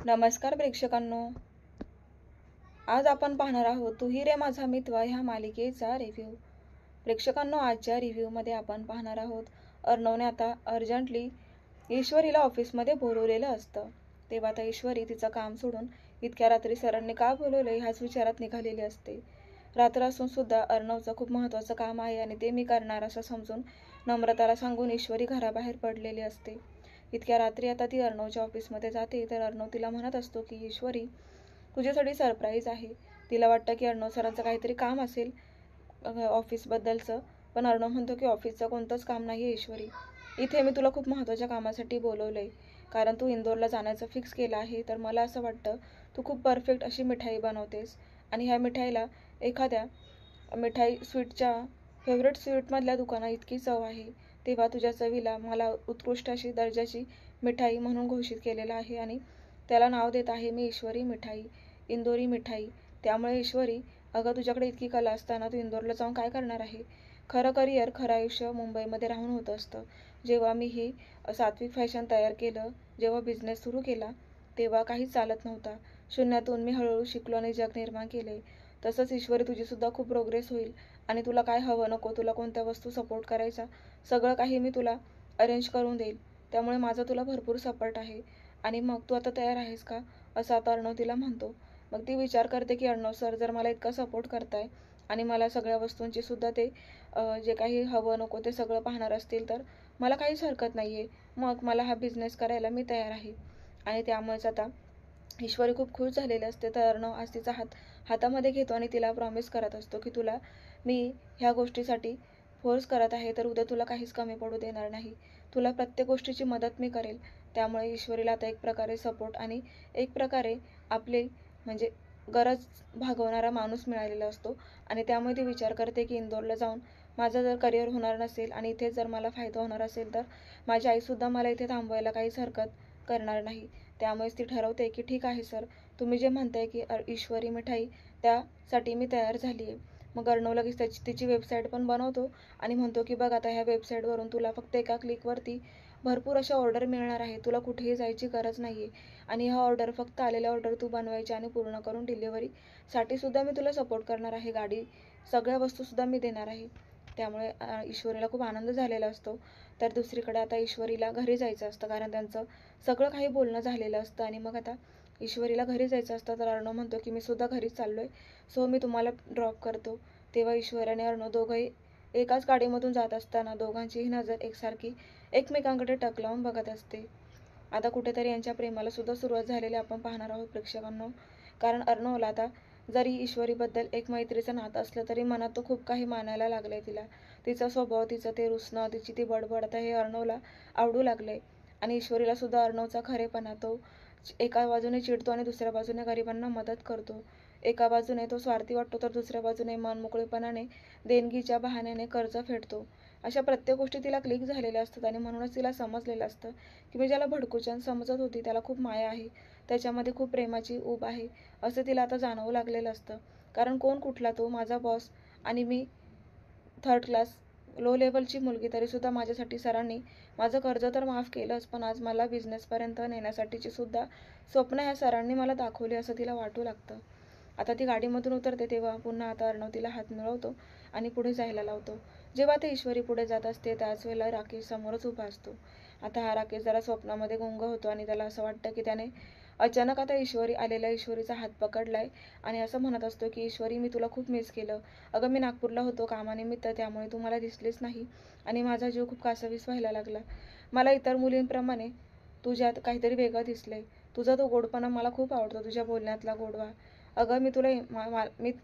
नमस्कार प्रेक्षकांनो, आज आपण पाहणार आहोत तू ही रे माझा मित्र ह्या मालिकेचा रिव्ह्यू. प्रेक्षकांनो, आजच्या रिव्ह्यूमध्ये आपण पाहणार आहोत अर्णवने आता अर्जंटली ईश्वरीला ऑफिसमध्ये बोलवलेलं असतं. तेव्हा आता ईश्वरी तिचं काम सोडून इतक्या रात्री सरांनी का बोलवलंय ह्याच विचारात निघालेली असते. रात्र असून सुद्धा अर्णवचं खूप महत्त्वाचं काम आहे आणि ते मी करणार असं समजून नम्रताला सांगून ईश्वरी घराबाहेर पडलेली असते. इतक्या रात्री आता ती अर्णवच्या ऑफिसमध्ये जाते तर अर्णव तिला म्हणत असतो की ईश्वरी, तुझ्यासाठी सरप्राईज आहे. तिला वाटतं की अर्णव सरांचं काहीतरी काम असेल ऑफिसबद्दलचं, पण अर्णव म्हणतो की ऑफिसचं कोणतंच काम नाही आहे ईश्वरी. इथे मी तुला खूप महत्त्वाच्या कामासाठी बोलवलंय, कारण तू इंदोरला जाण्याचं फिक्स केलं आहे. तर मला असं वाटतं तू खूप परफेक्ट अशी मिठाई बनवतेस आणि ह्या मिठाईला एखाद्या मिठाई स्वीटच्या फेवरेट स्वीटमधल्या दुकानात इतकी चव आहे. तेव्हा तुझ्या चवीला मला उत्कृष्ट अशी दर्जाची मिठाई म्हणून घोषित केलेलं आहे आणि त्याला नाव देत आहे मी ईश्वरी मिठाई, इंदोरी मिठाई. त्यामुळे ईश्वरी, अगं तुझ्याकडे इतकी कला असताना तू इंदोरला जाऊन काय करणार आहे? खरं करिअर, खरं आयुष्य मुंबईमध्ये राहून होत असतं. जेव्हा मी ही सात्विक फॅशन तयार केलं, जेव्हा बिझनेस सुरू केला, तेव्हा काहीच चालत नव्हता. शून्यातून मी हळूहळू शिकलो आणि जग निर्माण केले. तसंच ईश्वरी, तुझीसुद्धा खूप प्रोग्रेस होईल आणि तुला काय हवं नको, तुला कोणत्या वस्तू सपोर्ट करायचा, सगळं काही मी तुला अरेंज करून देईल. त्यामुळे माझा तुला भरपूर सपोर्ट आहे. आणि मग तू आता तयार आहेस का, असं आता अर्णव तिला म्हणतो. मग ती विचार करते की अर्णव सर जर मला इतका सपोर्ट करताय आणि मला सगळ्या वस्तूंची सुद्धा ते जे काही हवं नको ते सगळं पाहणार असतील तर मला काहीच हरकत नाही आहे. मग मला हा बिझनेस करायला मी तयार आहे. आणि त्यामुळेच आता ईश्वरी खूप खुश झालेली असते. तर अर्णव आज तिचा हातामध्ये घेतो आणि तिला प्रॉमिस करत असतो की तुला मी ह्या गोष्टीसाठी फोर्स करत आहे, तर उद्या तुला काहीच कमी पडू देणार नाही. तुला प्रत्येक गोष्टीची मदत मी करेल. त्यामुळे ईश्वरीला आता एक प्रकारे सपोर्ट आणि एक प्रकारे आपले म्हणजे गरज भागवणारा माणूस मिळालेला असतो. आणि त्यामुळे ती विचार करते की इंदोरला जाऊन माझं जर करिअर होणार नसेल आणि इथेच जर मला फायदा होणार असेल तर माझी आईसुद्धा मला इथे थांबवायला काहीच हरकत करणार नाही. त्यामुळेच ती ठरवते की ठीक आहे सर, तुम्ही जे म्हणताय की ईश्वरी मिठाई, त्यासाठी मी तयार झाली आहे. मग अर्णव लगेच तिची वेबसाईट पण बनवतो आणि म्हणतो की बघ आता ह्या वेबसाईटवरून तुला फक्त एका क्लिकवरती भरपूर अशा ऑर्डर मिळणार आहे. तुला कुठेही जायची गरज नाही आहे. आणि ह्या ऑर्डर फक्त आलेल्या ऑर्डर तू बनवायची आणि पूर्ण करून डिलिव्हरीसाठी सुद्धा मी तुला सपोर्ट करणार आहे. गाडी, सगळ्या वस्तूसुद्धा मी देणार आहे. त्यामुळे ईश्वरीला खूप आनंद झालेला असतो. तर दुसरीकडे आता ईश्वरीला घरी जायचं असतं, कारण त्यांचं सगळं काही बोलणं झालेलं असतं. आणि मग आता ईश्वरीला घरी जायचं असतं तर अर्णव म्हणतो की मी सुद्धा घरीच चाललोय, सो मी तुम्हाला ड्रॉप करतो. तेव्हा ईश्वरी आणि अर्णव दोघंही एकाच गाडीमधून जात असताना दोघांचीही नजर एकसारखी एकमेकांकडे टक लावून बघत असते. आता कुठेतरी यांच्या प्रेमाला सुद्धा सुरुवात झालेली आपण पाहणार आहोत प्रेक्षकांनो. कारण अर्णवला आता जरी ईश्वरीबद्दल एक मैत्रीचं नातं असलं तरी मनात तो खूप काही मानायला लागलंय तिला. तिचा स्वभाव, तिचं ते रुसणं, तिची ती बडबड, आता हे अर्णवला आवडू लागलंय. आणि ईश्वरीला सुद्धा अर्णवचा खरेपणा, तो एका बाजूने चिडतो आणि दुसऱ्या बाजूने गरिबांना मदत करतो. एका बाजूने तो स्वार्थी वाटतो तर दुसऱ्या बाजूने मनमोकळेपणाने देणगीच्या बहाण्याने कर्ज फेडतो. अशा प्रत्येक गोष्टी तिला क्लिक झालेल्या असतात आणि म्हणूनच तिला समजलेलं असतं की मी ज्याला भडकूचन समजत होती त्याला खूप माया आहे, त्याच्यामध्ये खूप प्रेमाची ऊब आहे, असं तिला आता जाणवू लागलेलं असतं. कारण कोण कुठला तो माझा बॉस आणि मी थर्ड क्लास लो लेवलची मुलगी, तरीसुद्धा माझ्यासाठी सरांनी माझं कर्ज तर माफ केलंच, पण आज मला बिझनेसपर्यंत नेण्यासाठीची सुद्धा स्वप्न ह्या सरांनी मला दाखवली, असं तिला वाटू लागतं. आता ती गाडीमधून उतरते तेव्हा पुन्हा आता अर्णव तिला हात मिळवतो आणि पुढे जायला लावतो. जेव्हा ते ईश्वरी पुढे जात असते त्याच वेळेला राकेश समोरच उभा असतो. आता हा राकेश जरा स्वप्नामध्ये गुंग होतो आणि त्याला असं वाटतं की त्याने अचानक आता आलेल्या ईश्वरीचा हात पकडलाय आणि असं म्हणत असतो की ईश्वरी, मी तुला खूप मिस केलं. अगं मी नागपूरला होतो कामानिमित्त, त्यामुळे तू मला दिसलीच नाही आणि माझा जीव खूप कासावीस व्हायला लागला. मला इतर मुलींप्रमाणे तुझ्यात काहीतरी वेगळं दिसलंय. तुझा तो गोडपणा मला खूप आवडतो, तुझ्या बोलण्यातला गोडवा. अगं मी तुला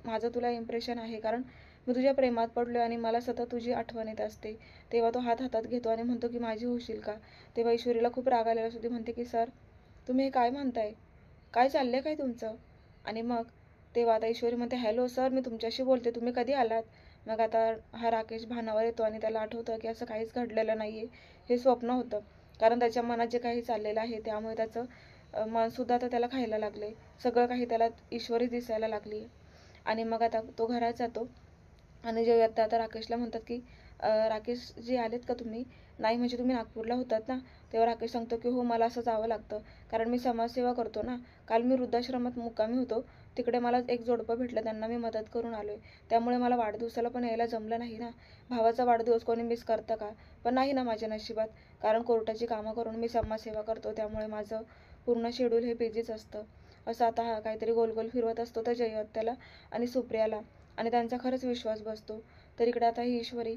माझं तुला इम्प्रेशन आहे, कारण मी तुझ्या प्रेमात पडलोय आणि मला सतत तुझी आठवण येत असते. तेव्हा तो हात हातात घेतो आणि म्हणतो की माझी होशील का? तेव्हा ईश्वरीला खूप राग आलेला असतो. ती म्हणते की सर, तुम्ही हे काय म्हणताय? काय चाललंय काय तुमचं? आणि मग तेव्हा आता ईश्वरी म्हणते, हॅलो सर, मी तुमच्याशी बोलते, तुम्ही कधी आलात? मग आता हा राकेश भानावर येतो आणि त्याला आठवतं की असं काहीच घडलेलं नाहीये, हे स्वप्न होतं. कारण त्याच्या मनात जे काही चाललेलं आहे त्यामुळे त्याचं मनसुद्धा आता त्याला खायला लागले, सगळं काही त्याला ईश्वरी दिसायला लागली. आणि मग आता तो घरात जातो आणि जे आता राकेशला म्हणतात की राकेश जी आलेत का तुम्ही? नाही म्हणजे तुम्ही नागपूरला होतात ना? तेव्हा राकेश सांगतो की हो मला असं जावं लागतं, कारण मी समाजसेवा करतो ना. काल मी वृद्धाश्रमात मुक्कामी होतो, तिकडे मला एक जोडपं भेटलं, त्यांना मी मदत करून आलोय. त्यामुळे मला वाढदिवसाला पण यायला जमलं नाही ना. भावाचा वाढदिवस कोणी मिस करतं का? पण नाही ना माझ्या नशिबात, कारण कोर्टाची कामं करून मी समाजसेवा करतो, त्यामुळे माझं पूर्ण शेड्यूल हे बिझीच असतं. असं आता हा काहीतरी गोल गोल फिरवत असतो त्या जयवंताला आणि सुप्रियाला, आणि त्यांचा खरंच विश्वास बसतो. तर इकडे आता ही ईश्वरी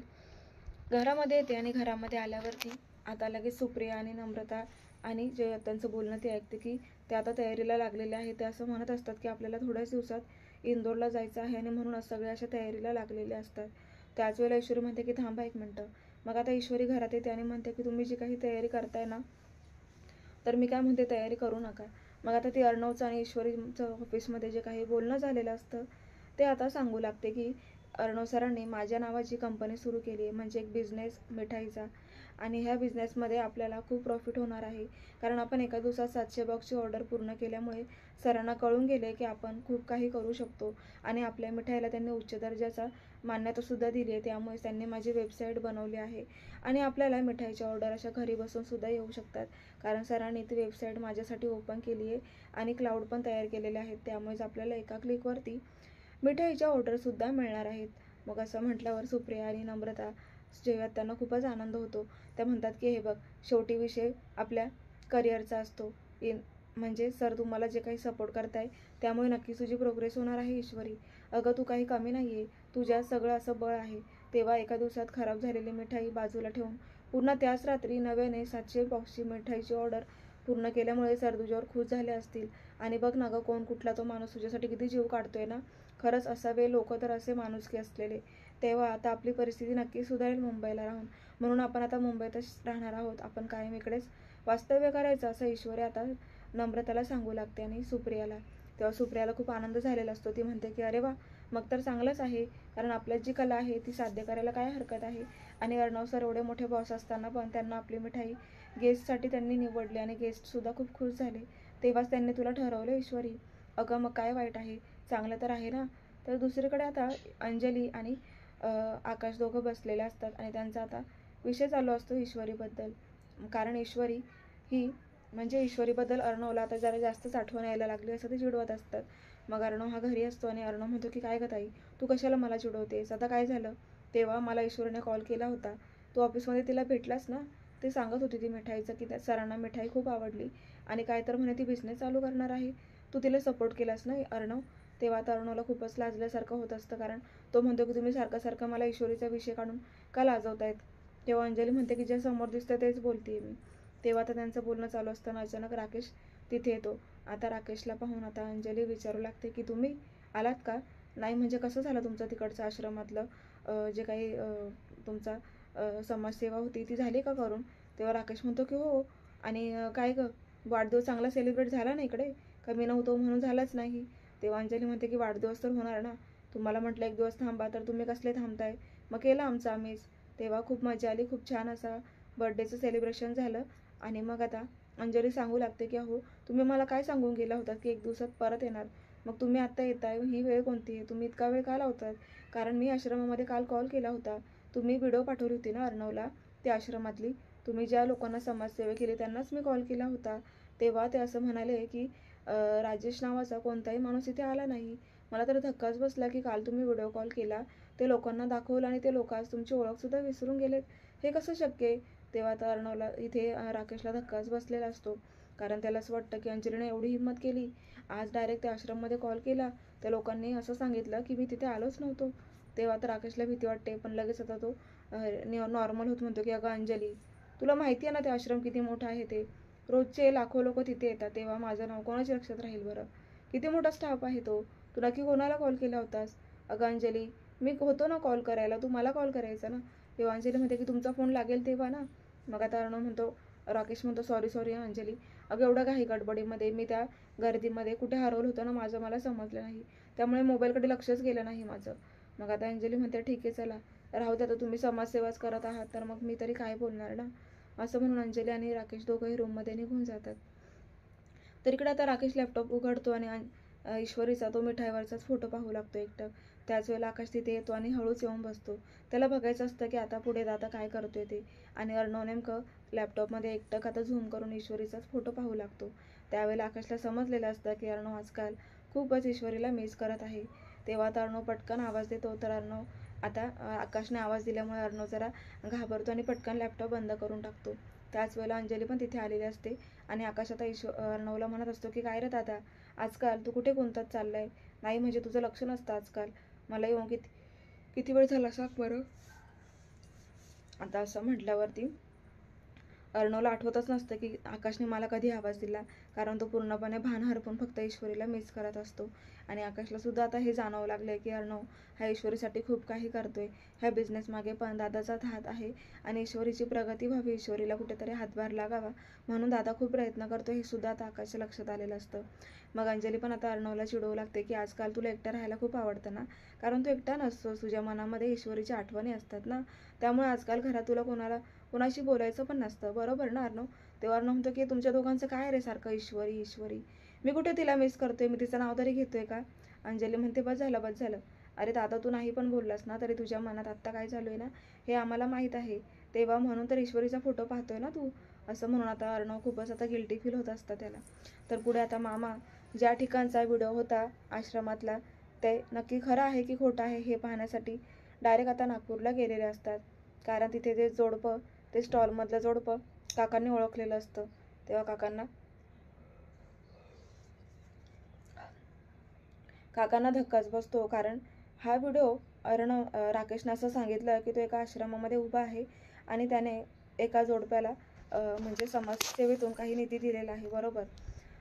घरामध्ये येते आणि घरामध्ये आल्यावरती आता लगेच सुप्रिया आणि नम्रता आणि जयवंतांचं बोलणं ती ऐकते की ते आता तयारीला लागलेले आहे. ते असं म्हणत असतात की आपल्याला थोड्याच दिवसात इंदोरला जायचं आहे आणि म्हणूनच सगळे अशा तयारीला लागलेले असतात. त्याच वेळेला ईश्वरी म्हणते की थांबा एक मिनटं. मग आता ईश्वरी घरात येते आणि म्हणते की तुम्ही जी काही तयारी करताय ना, तर मी काय म्हणते तयारी करू नका. मग आता ती अर्णवचं आणि ईश्वरीचं ऑफिसमध्ये जे काही बोलणं झालेलं असतं ते आता सांगू लागते की अर्णव सरांनी माझ्या नावाची कंपनी सुरू केली आहे, म्हणजे एक बिझनेस मिठाईचा, आणि ह्या बिझनेसमध्ये आपल्याला खूप प्रॉफिट होणार आहे, कारण आपण एका दिवसात 700 बॉक्सची ऑर्डर पूर्ण केल्यामुळे सरांना कळून गेले की आपण खूप काही करू शकतो. आणि आपल्या मिठाईला त्यांनी उच्च दर्जाचा मान्यतासुद्धा दिली आहे. त्यामुळे त्यांनी माझी वेबसाईट बनवली आहे आणि आपल्याला मिठाईच्या ऑर्डर अशा घरी बसूनसुद्धा येऊ शकतात, कारण सरांनी ती वेबसाईट माझ्यासाठी ओपन केली आहे आणि क्लाउड पण तयार केलेले आहेत. त्यामुळेच आपल्याला एका क्लिकवरती मिठाईच्या ऑर्डरसुद्धा मिळणार आहेत. मग असं म्हटल्यावर सुप्रिया आणि नम्रता जेव्हा त्यांना खूपच आनंद होतो. त्या म्हणतात की हे बघ, शेवटी विषय आपल्या करिअरचा असतो. म्हणजे सर तुम्हाला जे काही सपोर्ट करताय त्यामुळे नक्कीच तुझी प्रोग्रेस होणार आहे ईश्वरी. अगं तू काही कमी नाही आहे, तुझ्यात सगळं असं बळ आहे. तेव्हा एका दिवसात खराब झालेली मिठाई बाजूला ठेवून पुन्हा त्याच रात्री नव्याने 700 बॉक्सची मिठाईची ऑर्डर पूर्ण केल्यामुळे सर तुझ्यावर खुश झाले असतील. आणि बघ ना गं, कोण कुठला तो माणूस तुझ्यासाठी किती जीव काढतोय ना. खरंच असावे लोक तर असे माणुसकी असलेले. तेव्हा आता आपली परिस्थिती नक्की सुधारेल मुंबईला राहून. म्हणून आपण आता मुंबईतच राहणार आहोत, आपण कायम इकडेच वास्तव्य करायचं, असं ईश्वरी आता नम्रताला सांगू लागते आणि सुप्रियाला. तेव्हा सुप्रियाला खूप आनंद झालेला असतो. ती म्हणते की अरे वा, मग तर चांगलंच आहे, कारण आपल्यात जी कला आहे ती साध्य करायला काय हरकत आहे. आणि अर्णव सर एवढे मोठे बॉस असताना पण त्यांना आपली मिठाई गेस्टसाठी त्यांनी निवडली आणि गेस्टसुद्धा खूप खुश झाले. तेव्हाच त्यांनी तुला ठरवलं ईश्वरी. अगं मग काय वाईट आहे, चांगलं तर आहे ना. तर दुसरीकडे आता अंजली आणि आकाश दोघं बसलेले असतात आणि त्यांचा आता विषय चालू असतो ईश्वरीबद्दल, कारण ईश्वरी ही म्हणजे ईश्वरीबद्दल अर्णवला आता जरा जास्तच आठवण यायला लागली असं ते चिडवत असतात. मग अर्णव हा घरी असतो आणि अर्णव म्हणतो की काय गं ताई, तू कशाला मला चिडवतेस, आता काय झालं. तेव्हा मला ईश्वरीने कॉल केला होता, तू ऑफिसमध्ये तिला भेटलास ना. ते सांगत होती ती मिठाईचं की त्या सरांना मिठाई खूप आवडली आणि काय तर म्हणे ती बिझनेस चालू करणार आहे. तू तिला सपोर्ट केलास ना अर्णव. तेव्हा आता अर्णवला खूपच लाजल्यासारखं होत असतं, कारण तो म्हणतो की तुम्ही सारखं सारखं मला ईश्वरीचा विषय काढून का लाजवतायत. तेव्हा अंजली म्हणते की जे समोर दिसतं तेच बोलते मी. तेव्हा आता त्यांचं बोलणं चालू असताना अचानक राकेश तिथे येतो. आता राकेशला पाहून आता अंजली विचारू लागते की तुम्ही आलात का. नाही म्हणजे कसं झालं तुमचं तिकडचं आश्रमातलं जे काही तुमचा समाजसेवा होती ती झाली का करून. तेव्हा राकेश म्हणतो की हो. आणि काय गं, वाढदिवस चांगला सेलिब्रेट झाला ना इकडे, का मी नव्हतो म्हणून झालाच नाही. तेव्हा अंजली म्हणते की वाढदिवस तर होणार ना, तुम्हाला म्हटलं एक दिवस थांबा तर तुम्ही कसले थांबताय. मग केलं आमचं आम्हीच. तेव्हा खूप मजा आली, खूप छान असा बर्थडेचं सेलिब्रेशन झालं. आणि मग आता अंजली सांगू लागते की अहो तुम्ही मला काय सांगून गेला होता की एक दिवसात परत येणार, मग तुम्ही आत्ता येताय, ही वेळ कोणती आहे, तुम्ही इतका वेळ का लावतात. कारण मी आश्रमामध्ये काल कॉल केला होता, तुम्ही व्हिडिओ पाठवली होती ना अर्णवला त्या आश्रमातली, तुम्ही ज्या लोकांना समाजसेवा केली त्यांनाच मी कॉल केला होता. तेव्हा ते असं म्हणाले की राजेश नावाचा कोणताही माणूस इथे आला नाही. मला तर धक्काच बसला की काल तुम्ही व्हिडिओ कॉल केला, ते लोकांना दाखवलं आणि ते लोक आज तुमची ओळखसुद्धा विसरून गेलेत, हे कसं शक्य आहे. तेव्हा तर अर्णवला इथे राकेशला धक्काच बसलेला असतो, कारण त्याला असं वाटतं की अंजलीने एवढी हिंमत केली, आज डायरेक्ट त्या आश्रममध्ये कॉल केला, त्या लोकांनी असं सांगितलं की मी तिथे आलोच नव्हतो. तेव्हा तर राकेशला भीती वाटते, पण लगेच आता तो नॉर्मल होत म्हणतो की अगं अंजली, तुला माहिती आहे ना ते आश्रम किती मोठं आहे, ते रोजचे लाखो लोक तिथे येतात, तेव्हा माझं नाव कोणाच्या लक्षात राहील बरं. किती मोठा स्टाफ आहे तो, तू नक्की कोणाला कॉल केला होतास. अगं अंजली, मी होतो ना कॉल करायला, तू मला कॉल करायचा ना. तेव्हा अंजली म्हणते की तुमचा फोन लागेल तेव्हा ना. मग आता अर्णव म्हणतो, राकेश म्हणतो सॉरी सॉरी अंजली, अगं एवढं घाई गडबडीमध्ये मी त्या गर्दीमध्ये कुठे हरवलं होतं ना माझं मला समजलं नाही, त्यामुळे मोबाईलकडे लक्षच गेलं नाही माझं. मग आता अंजली म्हणते ठीक आहे चला राहू द्या, तर तुम्ही समाजसेवाच करत आहात तर मग मी तरी काय बोलणार ना. असं म्हणून अंजली आणि राकेश दोघंही रूममध्ये निघून जातात. तर इकडे आता राकेश लॅपटॉप उघडतो आणि ईश्वरीचा तो मिठाईवरचाच फोटो पाहू लागतो एकटक. त्याच वेळेला आकाश तिथे येतो आणि हळूच येऊन बसतो. त्याला बघायचं असतं की आता पुढे दादा काय करतोय ते. आणि अर्णव नेमकं लॅपटॉपमध्ये एकटक आता झूम करून ईश्वरीचाच फोटो पाहू लागतो. त्यावेळेला आकाशला समजलेलं असतं की अर्णव आजकाल खूपच ईश्वरीला मिस करत आहे. तेव्हा आता अर्णव पटकन आवाज देतो. तर अर्णव आता आकाशने आवाज दिल्यामुळे अर्णव जरा घाबरतो आणि पटकन लॅपटॉप बंद करून टाकतो. त्याच वेळेला अंजली पण तिथे आलेली असते आणि आकाश आता अर्णवला म्हणत असतो की काय रे दादा, आजकाल तू कुठे गुंतत चाललाय? नाही म्हणजे तुझं लक्ष नसतं आजकाल. मला येऊन किती वेळ झाला सांग बरं. आता असं म्हटल्यावरती अर्णवला आठवतच नसतं की आकाशने मला कधी आवाज दिला, कारण तो पूर्णपणे भान हरपून फक्त ईश्वरीला मिस करत असतो. आणि आकाशला सुद्धा आता हे जाणवं लागलंय की अर्णव हा ईश्वरीसाठी खूप काही करतोय. ह्या बिझनेस मागे पण दादाचा हात आहे आणि ईश्वरीची प्रगती व्हावी, ईश्वरीला कुठेतरी हातभार लागावा म्हणून दादा खूप प्रयत्न करतो, हे सुद्धा आता आकाशच्या लक्षात आलेलं असतं. मग अंजली पण आता अर्णवला चिडवू लागते की आजकाल तुला एकटं राहायला खूप आवडतं ना, कारण तू एकटा नसतोस, तुझ्या मनामध्ये ईश्वरीच्या आठवणी असतात ना, त्यामुळे आजकाल घरात तुला कोणाशी बोलायचं पण नसतं, बरोबर ना अर्णव? तेव्हा अर्णव म्हणतो की तुमच्या दोघांचं काय रे सारखं ईश्वरी ईश्वरी, मी कुठे तिला मिस करतोय, मी तिचं नाव तरी घेतोय का? अंजली म्हणते बस झालं. अरे दादा, तू नाही पण बोललास ना तरी तुझ्या मनात आत्ता काय चालू आहे ना हे आम्हाला माहीत आहे. तेव्हा म्हणून तर ईश्वरीचा फोटो पाहतोय ना तू, असं म्हणून आता अर्णव खूपच आता गिल्टी फील होत असतं त्याला. तर पुढे आता मामा ज्या ठिकाणचा व्हिडिओ होता आश्रमातला, ते नक्की खरं आहे की खोटं आहे हे पाहण्यासाठी डायरेक्ट आता नागपूरला गेलेले असतात. कारण तिथे ते जोडपं, ते स्टॉलमधलं जोडपं काकांनी ओळखलेलं असतं. तेव्हा काकांना धक्काच बसतो, कारण हा व्हिडिओ राकेशने असं सांगितलं की तो एका आश्रमामध्ये उभा आहे आणि त्याने एका जोडप्याला म्हणजे समाजसेवेतून काही निधी दिलेला आहे, बरोबर.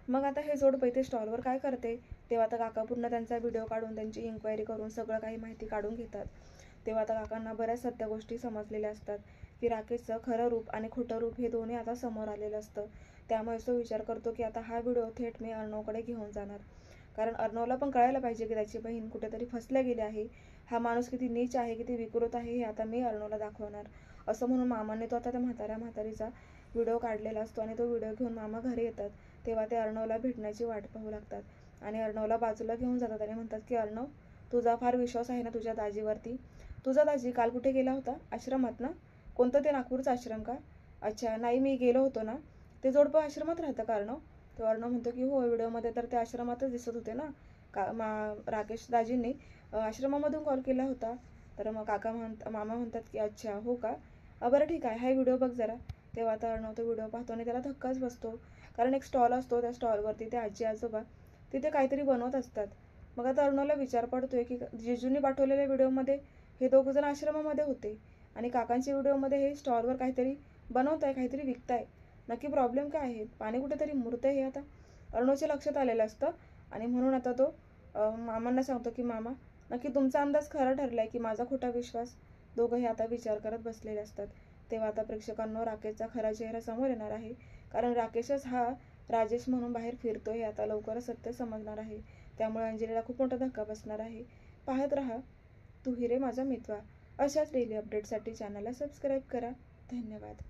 मग आता हे जोडपं इथे स्टॉलवर काय करते, तेव्हा आता काका पूर्ण त्यांचा व्हिडिओ काढून त्यांची इन्क्वायरी करून सगळं काही माहिती काढून घेतात. तेव्हा आता काकांना बऱ्याच सत्य गोष्टी समजलेल्या असतात की राकेशचं खरं रूप आणि खोटं रूप हे दोन्ही आता समोर आलेलं असतं. त्यामुळे तो विचार करतो की आता हा व्हिडिओ थेट मी अर्णवकडे घेऊन जाणार, कारण अर्णवला पण कळायला पाहिजे की त्याची बहीण कुठेतरी फसल्या गेली आहे. हा माणूस किती नीच आहे, किती विकृत आहे हे आता मी अर्णवला दाखवणार, असं म्हणून मामाने तो आता त्या म्हातारीचा व्हिडिओ काढलेला असतो. आणि तो व्हिडिओ घेऊन मामा घरी येतात. तेव्हा ते अर्णवला भेटण्याची वाट पाहू लागतात आणि अर्णवला बाजूला घेऊन जातात आणि म्हणतात की अर्णव, तुझा फार विश्वास आहे ना तुझ्या दाजीवरती. तुझा दाजी काल कुठे गेला होता? आश्रमात ना? कोणतं ते नागपूरचं आश्रम का? अच्छा, नाही मी गेलो होतो ना. ते जोडपं आश्रमात राहतं का अर्णव? तो अर्णव म्हणतो की हो, व्हिडिओमध्ये तर ते आश्रमातच दिसत होते ना. राकेश दाजींनी आश्रमामधून कॉल केला होता. तर मग मामा म्हणतात की अच्छा हो का, बरं ठीक आहे, हा व्हिडिओ बघ जरा. तेव्हा आता अर्णव तो व्हिडिओ पाहतो आणि त्याला धक्काच बसतो, कारण एक स्टॉल असतो, त्या स्टॉलवरती ते आजी आजोबा तिथे काहीतरी बनवत असतात. मग आता अर्णवला विचार पडतोय की जिजूंनी पाठवलेल्या व्हिडिओमध्ये हे दोघंजण आश्रमामध्ये होते आणि काकांच्या व्हिडिओमध्ये हे स्टॉलवर काहीतरी बनवताय, काहीतरी विकताय. नक्की प्रॉब्लेम काय आहे? पाणी कुठेतरी मुरतंय हे आता अर्णवच्या लक्षात आलेलं असतं. आणि म्हणून आता तो मामांना सांगतो की मामा, नक्की तुमचा अंदाज खरा ठरलाय की माझा खोटा विश्वास? दोघं हे आता विचार करत बसलेले असतात. तेव्हा आता प्रेक्षकांना राकेशचा खरा चेहरा समोर येणार आहे, कारण राकेशच हा राजेश म्हणून बाहेर फिरतोय हे आता लवकरच सत्य समजणार आहे. त्यामुळे अंजलीला खूप मोठा धक्का बसणार आहे. पाहत रहा तू ही रे माझा मितवा. अशाच डेली अपडेटसाठी चॅनलला सबस्क्राईब करा. धन्यवाद.